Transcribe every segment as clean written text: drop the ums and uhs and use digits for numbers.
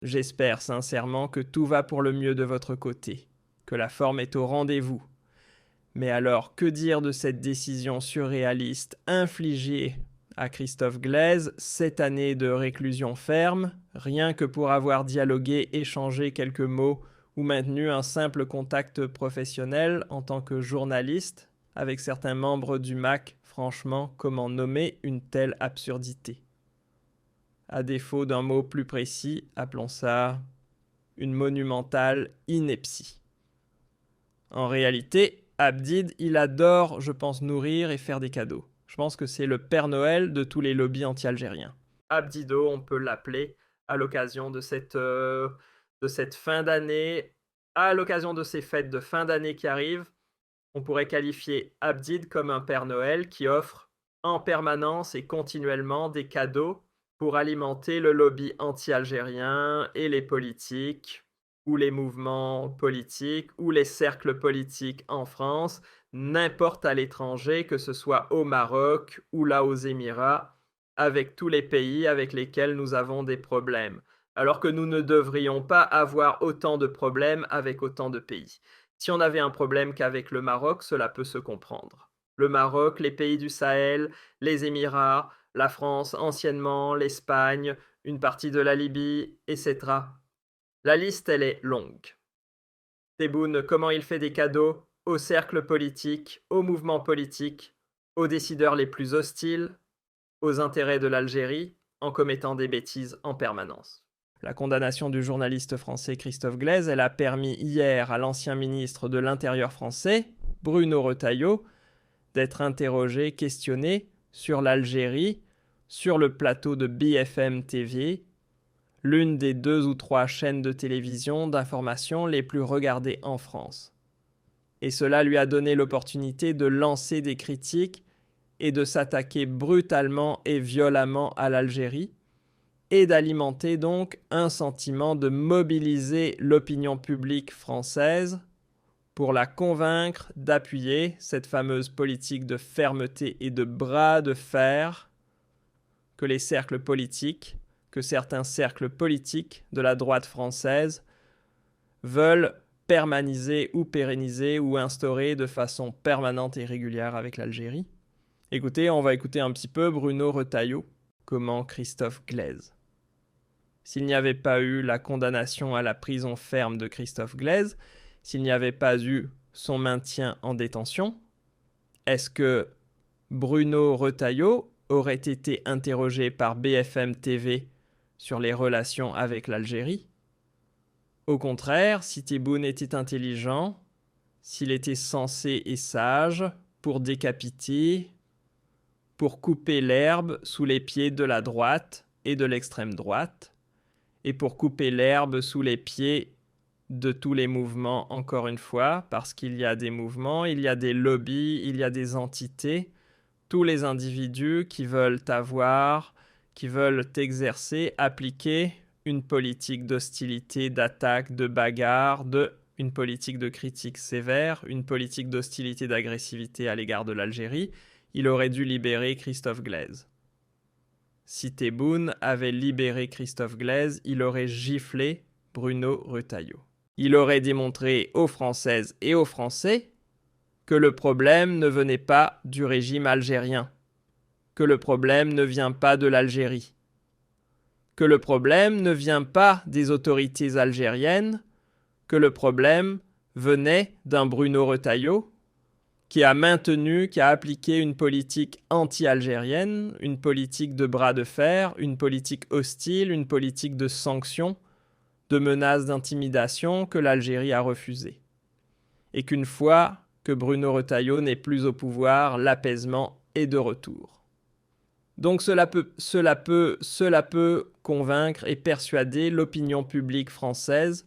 J'espère sincèrement que tout va pour le mieux de votre côté, que la forme est au rendez-vous. Mais alors, que dire de cette décision surréaliste infligée à Christophe Glaise, 7 années de réclusion ferme, rien que pour avoir dialogué, échangé quelques mots ou maintenu un simple contact professionnel en tant que journaliste avec certains membres du MAC? Franchement, comment nommer une telle absurdité? À défaut d'un mot plus précis, appelons ça une monumentale ineptie. En réalité, Abdid, il adore, je pense, nourrir et faire des cadeaux. Je pense que c'est le Père Noël de tous les lobbies anti-algériens. Abdido, on peut l'appeler, à l'occasion de cette fin d'année, à l'occasion de ces fêtes de fin d'année qui arrivent. On pourrait qualifier Abdid comme un Père Noël qui offre en permanence et continuellement des cadeaux pour alimenter le lobby anti-algérien et les politiques, ou les mouvements politiques, ou les cercles politiques en France, n'importe à l'étranger, que ce soit au Maroc ou là aux Émirats, avec tous les pays avec lesquels nous avons des problèmes. Alors que nous ne devrions pas avoir autant de problèmes avec autant de pays. Si on avait un problème qu'avec le Maroc, cela peut se comprendre. Le Maroc, les pays du Sahel, les Émirats, la France anciennement, l'Espagne, une partie de la Libye, etc. La liste, elle est longue. Tebboune, comment il fait des cadeaux aux cercles politiques, aux mouvements politiques, aux décideurs les plus hostiles, aux intérêts de l'Algérie, en commettant des bêtises en permanence. La condamnation du journaliste français Christophe Glaise, elle a permis hier à l'ancien ministre de l'Intérieur français, Bruno Retailleau, d'être interrogé, questionné sur l'Algérie, sur le plateau de BFM TV, l'une des 2 ou 3 chaînes de télévision d'information les plus regardées en France. Et cela lui a donné l'opportunité de lancer des critiques et de s'attaquer brutalement et violemment à l'Algérie, et d'alimenter donc un sentiment de mobiliser l'opinion publique française pour la convaincre d'appuyer cette fameuse politique de fermeté et de bras de fer que les cercles politiques, que certains cercles politiques de la droite française veulent permaniser ou pérenniser ou instaurer de façon permanente et régulière avec l'Algérie. Écoutez, on va écouter un petit peu Bruno Retailleau, comment Christophe Glaise. S'il n'y avait pas eu la condamnation à la prison ferme de Christophe Glaise, s'il n'y avait pas eu son maintien en détention, est-ce que Bruno Retailleau aurait été interrogé par BFM TV sur les relations avec l'Algérie? Au contraire, si Tebboune était intelligent, s'il était sensé et sage, pour décapiter, pour couper l'herbe sous les pieds de la droite et de l'extrême droite, et pour couper l'herbe sous les pieds de tous les mouvements, encore une fois, parce qu'il y a des mouvements, il y a des lobbies, il y a des entités, tous les individus qui veulent avoir, qui veulent exercer, appliquer une politique d'hostilité, d'attaque, de bagarre, une politique de critique sévère, une politique d'hostilité, d'agressivité à l'égard de l'Algérie. Il aurait dû libérer Christophe Glaise. Si Tebboune avait libéré Christophe Glaise, il aurait giflé Bruno Retailleau. Il aurait démontré aux Françaises et aux Français que le problème ne venait pas du régime algérien, que le problème ne vient pas de l'Algérie, que le problème ne vient pas des autorités algériennes, que le problème venait d'un Bruno Retailleau qui a maintenu, qui a appliqué une politique anti-algérienne, une politique de bras de fer, une politique hostile, une politique de sanctions, de menaces d'intimidation que l'Algérie a refusée. Et qu'une fois que Bruno Retailleau n'est plus au pouvoir, l'apaisement est de retour. Donc cela peut convaincre et persuader l'opinion publique française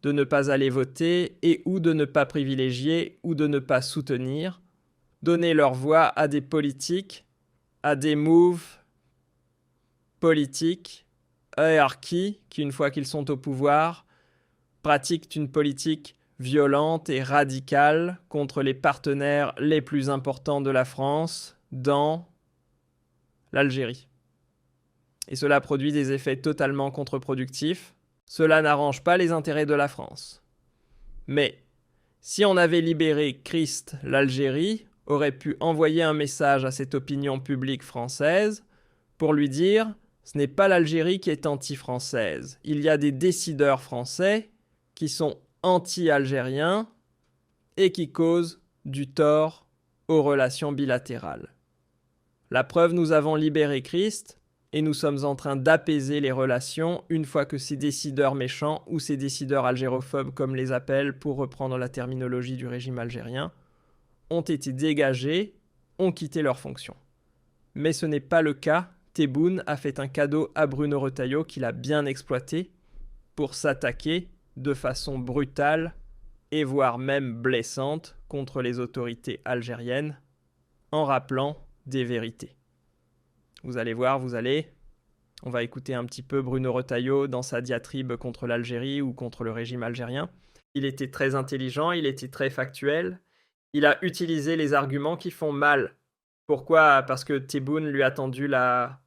de ne pas aller voter et ou de ne pas privilégier ou de ne pas soutenir, donner leur voix à des politiques, à des moves politiques, qui, une fois qu'ils sont au pouvoir, pratiquent une politique violente et radicale contre les partenaires les plus importants de la France dans l'Algérie. Et cela produit des effets totalement contre-productifs Cela n'arrange pas les intérêts de la France. Mais si on avait libéré Christ, l'Algérie aurait pu envoyer un message à cette opinion publique française pour lui dire « ce n'est pas l'Algérie qui est anti-française. Il y a des décideurs français qui sont anti-algériens et qui causent du tort aux relations bilatérales. La preuve, nous avons libéré Christ et nous sommes en train d'apaiser les relations une fois que ces décideurs méchants ou ces décideurs algérophobes, comme les appellent pour reprendre la terminologie du régime algérien, ont été dégagés, ont quitté leurs fonctions. Mais ce n'est pas le cas. Tebboune a fait un cadeau à Bruno Retailleau qu'il a bien exploité pour s'attaquer de façon brutale et voire même blessante contre les autorités algériennes en rappelant des vérités. Vous allez voir, on va écouter un petit peu Bruno Retailleau dans sa diatribe contre l'Algérie ou contre le régime algérien. Il était très intelligent, il était très factuel. Il a utilisé les arguments qui font mal. Pourquoi ? Parce que Tebboune lui a tendu la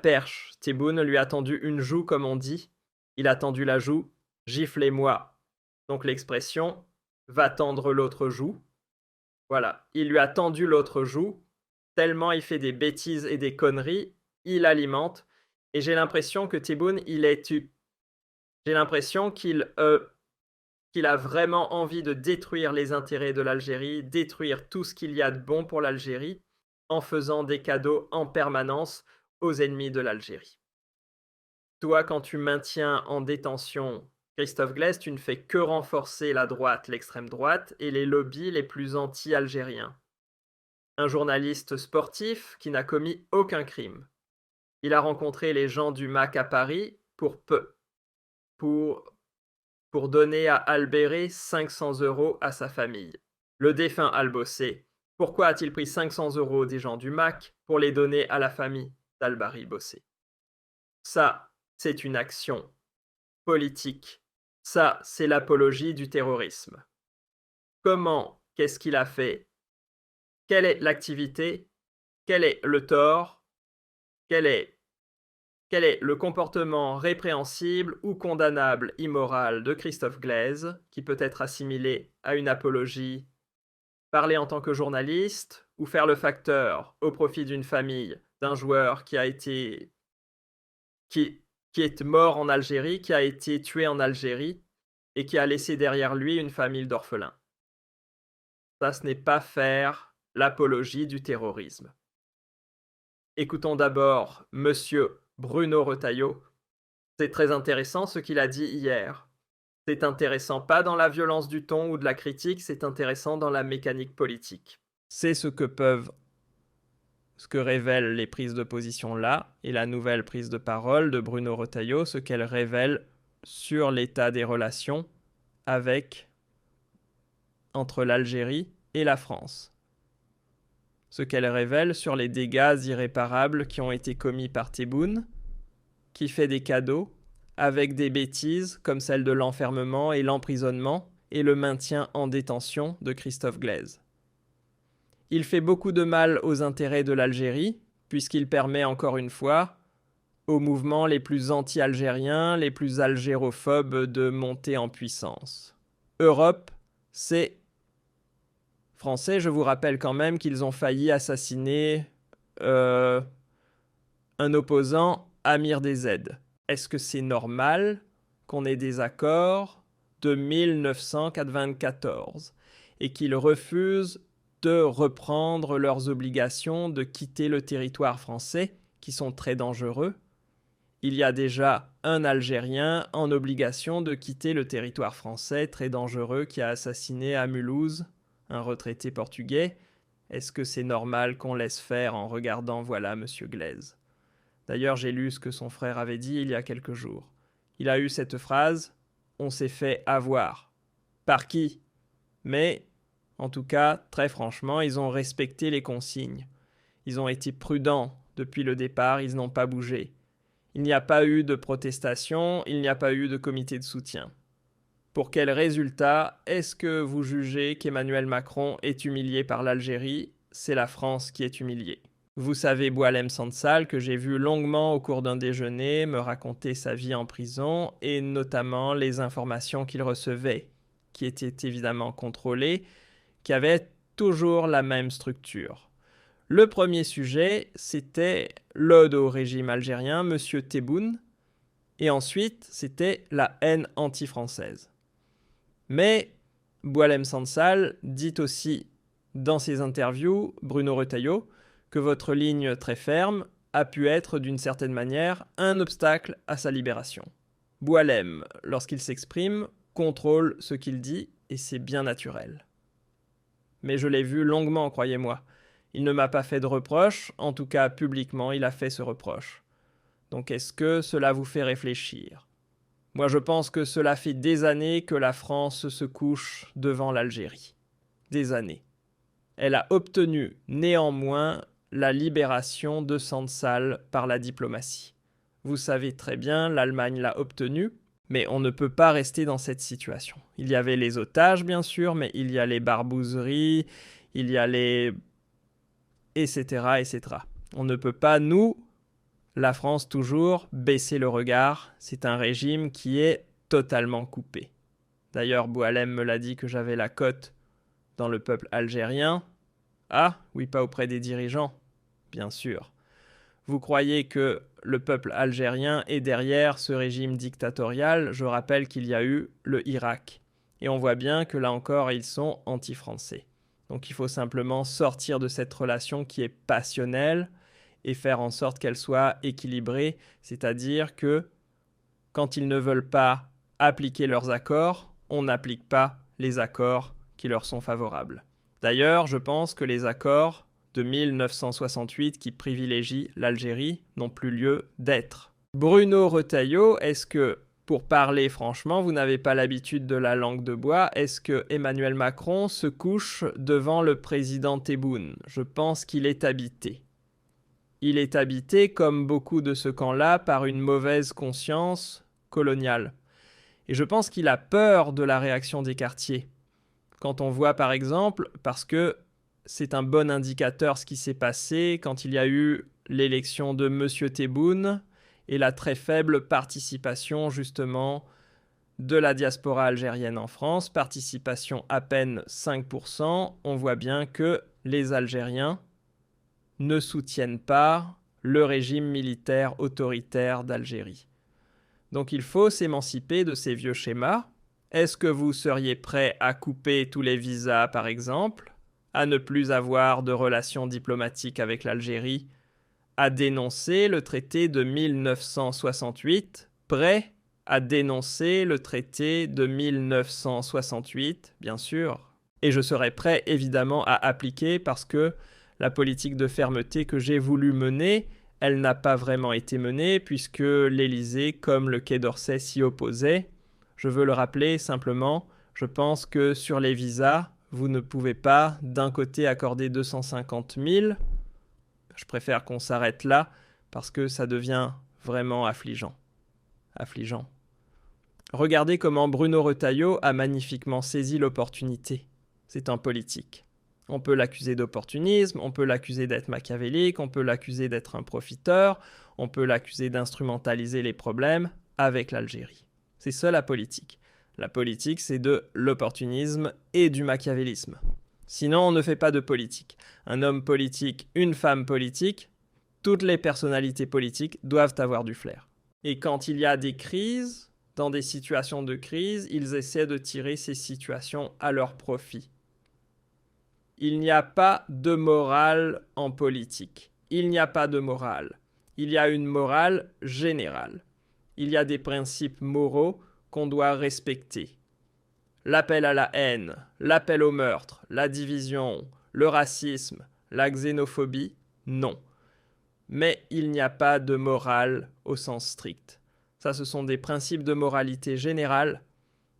perche. Tebboune lui a tendu une joue, comme on dit. Il a tendu la joue, giflez-moi. Donc l'expression va tendre l'autre joue. Voilà, il lui a tendu l'autre joue, tellement il fait des bêtises et des conneries, il alimente. Et j'ai l'impression que Tebboune, j'ai l'impression qu'il a vraiment envie de détruire les intérêts de l'Algérie, détruire tout ce qu'il y a de bon pour l'Algérie, en faisant des cadeaux en permanence aux ennemis de l'Algérie. Toi, quand tu maintiens en détention Christophe Glaise, tu ne fais que renforcer la droite, l'extrême droite, et les lobbies les plus anti-algériens. Un journaliste sportif qui n'a commis aucun crime. Il a rencontré les gens du MAC à Paris pour donner à Albéré 500 € à sa famille. Le défunt Albossé, pourquoi a-t-il pris 500 € des gens du MAC pour les donner à la famille d'Albari Bossé? Ça, c'est une action politique. Ça, c'est l'apologie du terrorisme. Comment? Qu'est-ce qu'il a fait? Quelle est l'activité? Quel est le tort? Quel est le comportement répréhensible ou condamnable immoral de Christophe Glaise, qui peut être assimilé à une apologie, parler en tant que journaliste ou faire le facteur au profit d'une famille d'un joueur qui est mort en Algérie, qui a été tué en Algérie et qui a laissé derrière lui une famille d'orphelins. Ça, ce n'est pas faire l'apologie du terrorisme. Écoutons d'abord Monsieur Bruno Retailleau. C'est très intéressant ce qu'il a dit hier. C'est intéressant pas dans la violence du ton ou de la critique, c'est intéressant dans la mécanique politique. C'est ce que révèlent les prises de position là et la nouvelle prise de parole de Bruno Retailleau, ce qu'elle révèle sur l'état des relations entre l'Algérie et la France. Ce qu'elle révèle sur les dégâts irréparables qui ont été commis par Tebboune, qui fait des cadeaux avec des bêtises comme celle de l'enfermement et l'emprisonnement et le maintien en détention de Christophe Glaise. Il fait beaucoup de mal aux intérêts de l'Algérie, puisqu'il permet encore une fois aux mouvements les plus anti-algériens, les plus algérophobes de monter en puissance. Europe, c'est français, je vous rappelle quand même qu'ils ont failli assassiner un opposant, Amir DZ. Est-ce que c'est normal qu'on ait des accords de 1994 et qu'ils refusent de reprendre leurs obligations de quitter le territoire français, qui sont très dangereux? Il y a déjà un Algérien en obligation de quitter le territoire français, très dangereux, qui a assassiné à Mulhouse un retraité portugais. Est-ce que c'est normal qu'on laisse faire en regardant, voilà, Monsieur Glaise? D'ailleurs, j'ai lu ce que son frère avait dit il y a quelques jours. Il a eu cette phrase « On s'est fait avoir ». Par qui? Mais, en tout cas, très franchement, ils ont respecté les consignes. Ils ont été prudents depuis le départ, ils n'ont pas bougé. Il n'y a pas eu de protestation, il n'y a pas eu de comité de soutien. Pour quel résultat est-ce que vous jugez qu'Emmanuel Macron est humilié par l'Algérie? C'est la France qui est humiliée. Vous savez Boualem Sansal, que j'ai vu longuement au cours d'un déjeuner, me raconter sa vie en prison et notamment les informations qu'il recevait, qui étaient évidemment contrôlées, qui avaient toujours la même structure. Le premier sujet, c'était l'ode au régime algérien, Monsieur Tebboune, et ensuite, c'était la haine anti-française. Mais Boualem Sansal dit aussi dans ses interviews, Bruno Retailleau, que votre ligne très ferme a pu être d'une certaine manière un obstacle à sa libération. Boualem, lorsqu'il s'exprime, contrôle ce qu'il dit et c'est bien naturel. Mais je l'ai vu longuement, croyez-moi. Il ne m'a pas fait de reproche, en tout cas publiquement, il a fait ce reproche. Donc est-ce que cela vous fait réfléchir ? Moi je pense que cela fait des années que la France se couche devant l'Algérie. Des années. Elle a obtenu néanmoins la libération de Sansal par la diplomatie. Vous savez très bien, l'Allemagne l'a obtenue, mais on ne peut pas rester dans cette situation. Il y avait les otages, bien sûr, mais il y a les barbouzeries, il y a les... etc., etc. On ne peut pas, nous, la France, toujours, baisser le regard. C'est un régime qui est totalement coupé. D'ailleurs, Boualem me l'a dit que j'avais la cote dans le peuple algérien. Ah, oui, pas auprès des dirigeants, bien sûr. Vous croyez que le peuple algérien est derrière ce régime dictatorial? Je rappelle qu'il y a eu le Irak. Et on voit bien que là encore, ils sont anti-français. Donc il faut simplement sortir de cette relation qui est passionnelle et faire en sorte qu'elle soit équilibrée, c'est-à-dire que quand ils ne veulent pas appliquer leurs accords, on n'applique pas les accords qui leur sont favorables. D'ailleurs, je pense que les accords de 1968 qui privilégient l'Algérie n'ont plus lieu d'être. Bruno Retailleau, est-ce que, pour parler franchement, vous n'avez pas l'habitude de la langue de bois, est-ce que Emmanuel Macron se couche devant le président Tebboune? Je pense qu'il est habité. Il est habité, comme beaucoup de ce camp-là, par une mauvaise conscience coloniale. Et je pense qu'il a peur de la réaction des quartiers. Quand on voit par exemple, parce que c'est un bon indicateur ce qui s'est passé quand il y a eu l'élection de M. Tebboune et la très faible participation justement de la diaspora algérienne en France, participation à peine 5%, on voit bien que les Algériens ne soutiennent pas le régime militaire autoritaire d'Algérie. Donc il faut s'émanciper de ces vieux schémas. Est-ce que vous seriez prêt à couper tous les visas, par exemple, à ne plus avoir de relations diplomatiques avec l'Algérie, à dénoncer le traité de 1968, prêt à dénoncer le traité de 1968, bien sûr. Et je serais prêt, évidemment, à appliquer parce que la politique de fermeté que j'ai voulu mener, elle n'a pas vraiment été menée puisque l'Élysée, comme le Quai d'Orsay, s'y opposait. Je veux le rappeler simplement, je pense que sur les visas, vous ne pouvez pas d'un côté accorder 250 000. Je préfère qu'on s'arrête là parce que ça devient vraiment affligeant. Affligeant. Regardez comment Bruno Retailleau a magnifiquement saisi l'opportunité. C'est un politique. On peut l'accuser d'opportunisme, on peut l'accuser d'être machiavélique, on peut l'accuser d'être un profiteur, on peut l'accuser d'instrumentaliser les problèmes avec l'Algérie. C'est ça la politique. La politique, c'est de l'opportunisme et du machiavélisme. Sinon, on ne fait pas de politique. Un homme politique, une femme politique, toutes les personnalités politiques doivent avoir du flair. Et quand il y a des crises, dans des situations de crise, ils essaient de tirer ces situations à leur profit. Il n'y a pas de morale en politique. Il n'y a pas de morale. Il y a une morale générale. Il y a des principes moraux qu'on doit respecter. L'appel à la haine, l'appel au meurtre, la division, le racisme, la xénophobie, non. Mais il n'y a pas de morale au sens strict. Ça, ce sont des principes de moralité générale,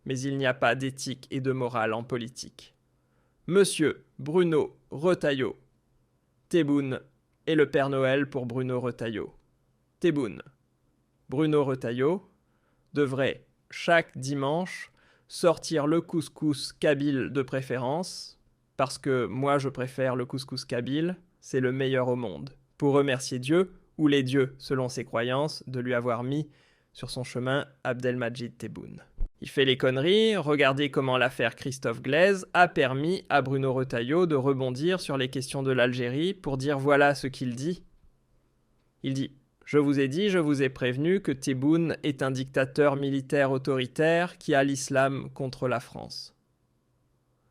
mais il n'y a pas d'éthique et de morale en politique. Monsieur Bruno Retailleau, Tebboune et le Père Noël pour Bruno Retailleau. Tebboune. Bruno Retailleau devrait chaque dimanche sortir le couscous kabyle de préférence, parce que moi je préfère le couscous kabyle, c'est le meilleur au monde. pour remercier Dieu, ou les dieux selon ses croyances, de lui avoir mis sur son chemin Abdelmadjid Tebboune. Il fait les conneries, regardez comment l'affaire Christophe Glaise a permis à Bruno Retailleau de rebondir sur les questions de l'Algérie pour dire voilà ce qu'il dit. Il dit « Je vous ai dit, je vous ai prévenu que Tebboune est un dictateur militaire autoritaire qui a l'islam contre la France.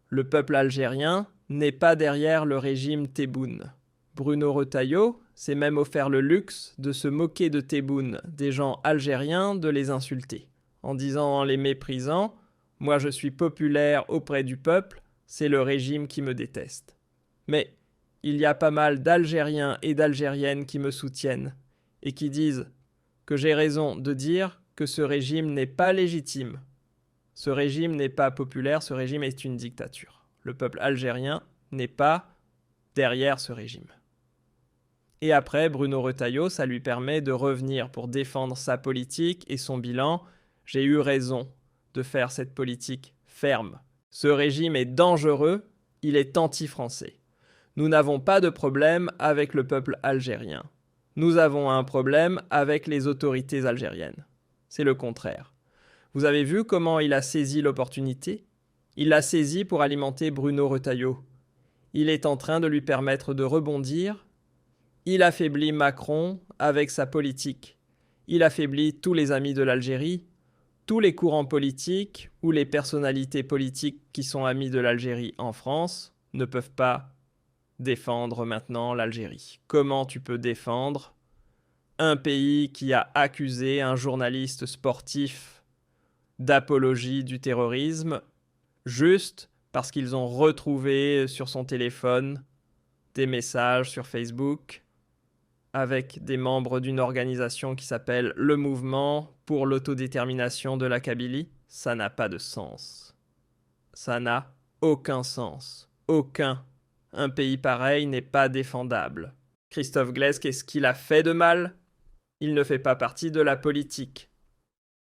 Le peuple algérien n'est pas derrière le régime Tebboune. Bruno Retailleau s'est même offert le luxe de se moquer de Tebboune, des gens algériens, de les insulter, en disant en les méprisant « Moi je suis populaire auprès du peuple, c'est le régime qui me déteste. » Mais il y a pas mal d'Algériens et d'Algériennes qui me soutiennent et qui disent que j'ai raison de dire que ce régime n'est pas légitime. Ce régime n'est pas populaire, ce régime est une dictature. Le peuple algérien n'est pas derrière ce régime. Et après, Bruno Retailleau, ça lui permet de revenir pour défendre sa politique et son bilan. J'ai eu raison de faire cette politique ferme. Ce régime est dangereux, il est anti-français. Nous n'avons pas de problème avec le peuple algérien. Nous avons un problème avec les autorités algériennes. C'est le contraire. Vous avez vu comment il a saisi l'opportunité ? Il l'a saisi pour alimenter Bruno Retailleau. Il est en train de lui permettre de rebondir. Il affaiblit Macron avec sa politique. Il affaiblit tous les amis de l'Algérie, tous les courants politiques ou les personnalités politiques qui sont amis de l'Algérie en France ne peuvent pas défendre maintenant l'Algérie. Comment tu peux défendre un pays qui a accusé un journaliste sportif d'apologie du terrorisme juste parce qu'ils ont retrouvé sur son téléphone des messages sur Facebook avec des membres d'une organisation qui s'appelle le Mouvement pour l'autodétermination de la Kabylie? Ça n'a pas de sens. Ça n'a aucun sens. Aucun. Un pays pareil n'est pas défendable. Christophe Glaise, qu'est-ce qu'il a fait de mal? Il ne fait pas partie de la politique.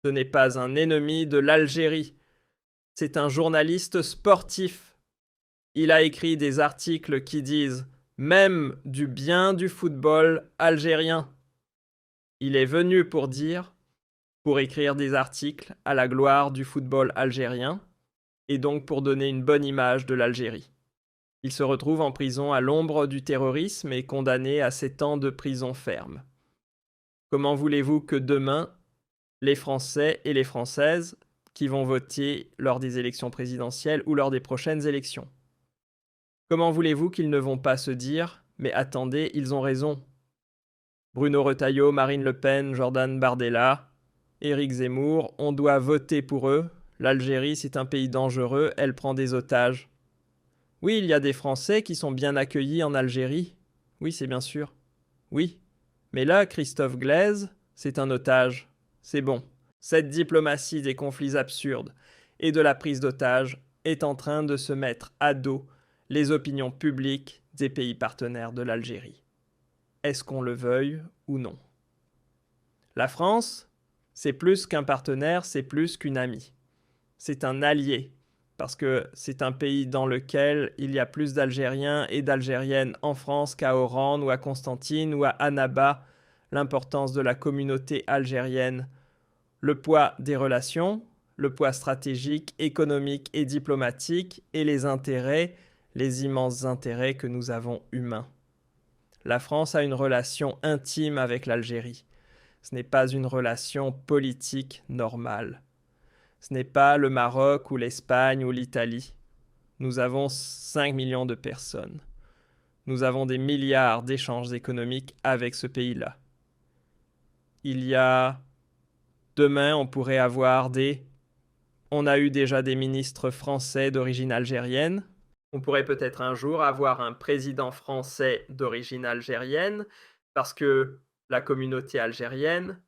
Ce n'est pas un ennemi de l'Algérie. C'est un journaliste sportif. Il a écrit des articles qui disent même du bien du football algérien. Il est venu pour écrire des articles à la gloire du football algérien et donc pour donner une bonne image de l'Algérie. Il se retrouve en prison à l'ombre du terrorisme et condamné à 7 ans de prison ferme. Comment voulez-vous que demain, les Français et les Françaises qui vont voter lors des élections présidentielles ou lors des prochaines élections, comment voulez-vous qu'ils ne vont pas se dire « Mais attendez, ils ont raison ». Bruno Retailleau, Marine Le Pen, Jordan Bardella, Éric Zemmour, on doit voter pour eux. L'Algérie, c'est un pays dangereux, elle prend des otages. Oui, il y a des Français qui sont bien accueillis en Algérie. Oui, c'est bien sûr. Oui. Mais là, Christophe Glaise, c'est un otage. C'est bon. Cette diplomatie des conflits absurdes et de la prise d'otages est en train de se mettre à dos les opinions publiques des pays partenaires de l'Algérie. Est-ce qu'on le veuille ou non? La France, c'est plus qu'un partenaire, c'est plus qu'une amie. C'est un allié, parce que c'est un pays dans lequel il y a plus d'Algériens et d'Algériennes en France qu'à Oran ou à Constantine ou à Annaba. L'importance de la communauté algérienne, le poids des relations, le poids stratégique, économique et diplomatique et les intérêts, les immenses intérêts que nous avons humains. La France a une relation intime avec l'Algérie. Ce n'est pas une relation politique normale. Ce n'est pas le Maroc ou l'Espagne ou l'Italie. Nous avons 5 millions de personnes. Nous avons des milliards d'échanges économiques avec ce pays-là. Demain, on pourrait avoir On a eu déjà des ministres français d'origine algérienne. On pourrait peut-être un jour avoir un président français d'origine algérienne parce que la communauté algérienne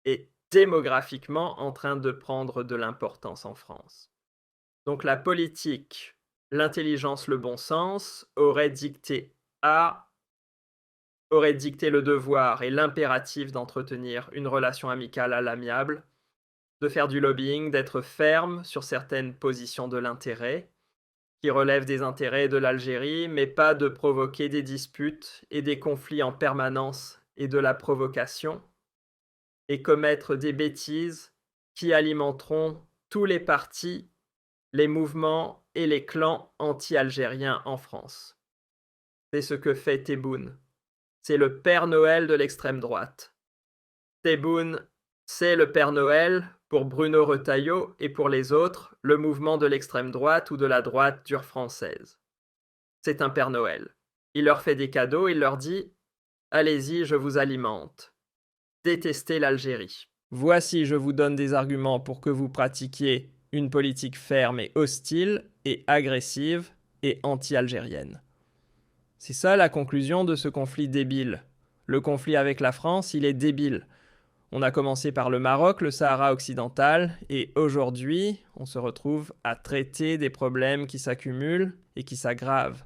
est démographiquement en train de prendre de l'importance en France. Donc la politique, l'intelligence, le bon sens auraient dicté le devoir et l'impératif d'entretenir une relation amicale à l'amiable, de faire du lobbying, d'être ferme sur certaines positions de l'intérêt, qui relèvent des intérêts de l'Algérie, mais pas de provoquer des disputes et des conflits en permanence et de la provocation, et commettre des bêtises qui alimenteront tous les partis, les mouvements et les clans anti-algériens en France. C'est ce que fait Tebboune. C'est le Père Noël de l'extrême droite. Tebboune, c'est le Père Noël pour Bruno Retailleau et pour les autres, le mouvement de l'extrême droite ou de la droite dure française. C'est un Père Noël. Il leur fait des cadeaux, il leur dit « Allez-y, je vous alimente. Détestez l'Algérie. Voici, je vous donne des arguments pour que vous pratiquiez une politique ferme et hostile et agressive et anti-algérienne. » C'est ça la conclusion de ce conflit débile. Le conflit avec la France, il est débile. On a commencé par le Maroc, le Sahara occidental, et aujourd'hui, on se retrouve à traiter des problèmes qui s'accumulent et qui s'aggravent.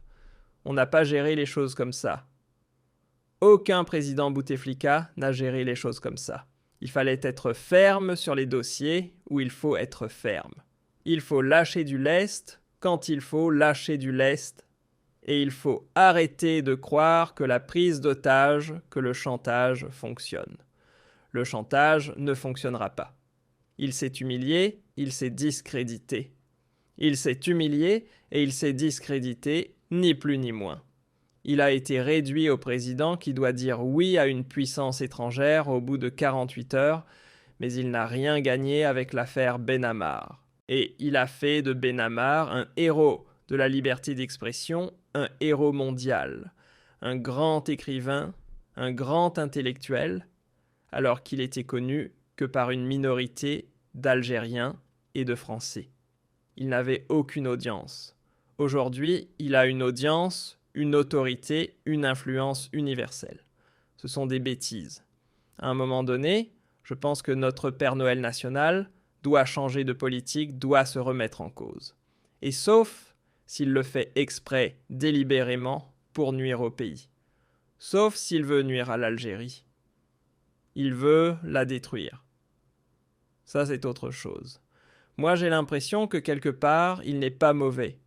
On n'a pas géré les choses comme ça. Aucun président Bouteflika n'a géré les choses comme ça. Il fallait être ferme sur les dossiers où il faut être ferme. Il faut lâcher du lest quand il faut lâcher du lest. Et il faut arrêter de croire que la prise d'otage, que le chantage fonctionne. Le chantage ne fonctionnera pas. Il s'est humilié, il s'est discrédité. Il s'est humilié et il s'est discrédité, ni plus ni moins. Il a été réduit au président qui doit dire oui à une puissance étrangère au bout de 48 heures, mais il n'a rien gagné avec l'affaire Benamar. Et il a fait de Benamar un héros de la liberté d'expression, un héros mondial, un grand écrivain, un grand intellectuel, alors qu'il était connu que par une minorité d'Algériens et de Français. Il n'avait aucune audience. Aujourd'hui, il a une audience, une autorité, une influence universelle. Ce sont des bêtises. À un moment donné, je pense que notre Père Noël national doit changer de politique, doit se remettre en cause. Et sauf s'il le fait exprès, délibérément, pour nuire au pays. Sauf s'il veut nuire à l'Algérie. Il veut la détruire. Ça, c'est autre chose. Moi, j'ai l'impression que quelque part, il n'est pas mauvais,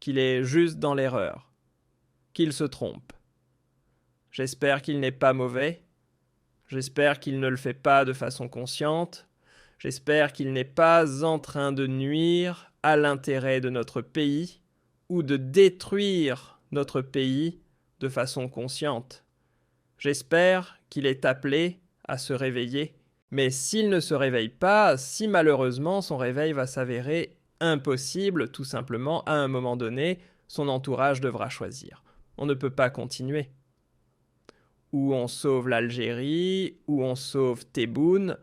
qu'il est juste dans l'erreur, qu'il se trompe. J'espère qu'il n'est pas mauvais, j'espère qu'il ne le fait pas de façon consciente, j'espère qu'il n'est pas en train de nuire à l'intérêt de notre pays ou de détruire notre pays de façon consciente. J'espère qu'il est appelé à se réveiller. Mais s'il ne se réveille pas, si malheureusement son réveil va s'avérer impossible, tout simplement, à un moment donné, son entourage devra choisir. On ne peut pas continuer. Ou on sauve l'Algérie, ou on sauve Tebboune,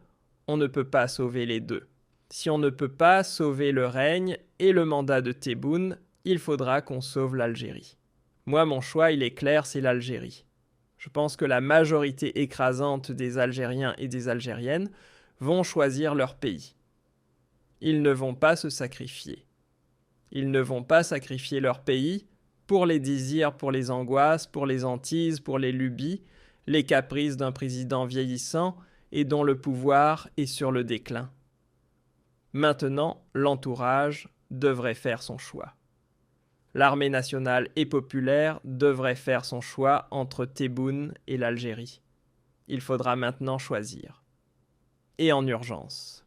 on ne peut pas sauver les deux. Si on ne peut pas sauver le règne et le mandat de Tebboune, il faudra qu'on sauve l'Algérie. Moi, mon choix, il est clair, c'est l'Algérie. Je pense que la majorité écrasante des Algériens et des Algériennes vont choisir leur pays. Ils ne vont pas se sacrifier. Ils ne vont pas sacrifier leur pays pour les désirs, pour les angoisses, pour les hantises, pour les lubies, les caprices d'un président vieillissant et dont le pouvoir est sur le déclin. Maintenant, l'entourage devrait faire son choix. L'armée nationale et populaire devrait faire son choix entre Tebboune et l'Algérie. Il faudra maintenant choisir. Et en urgence.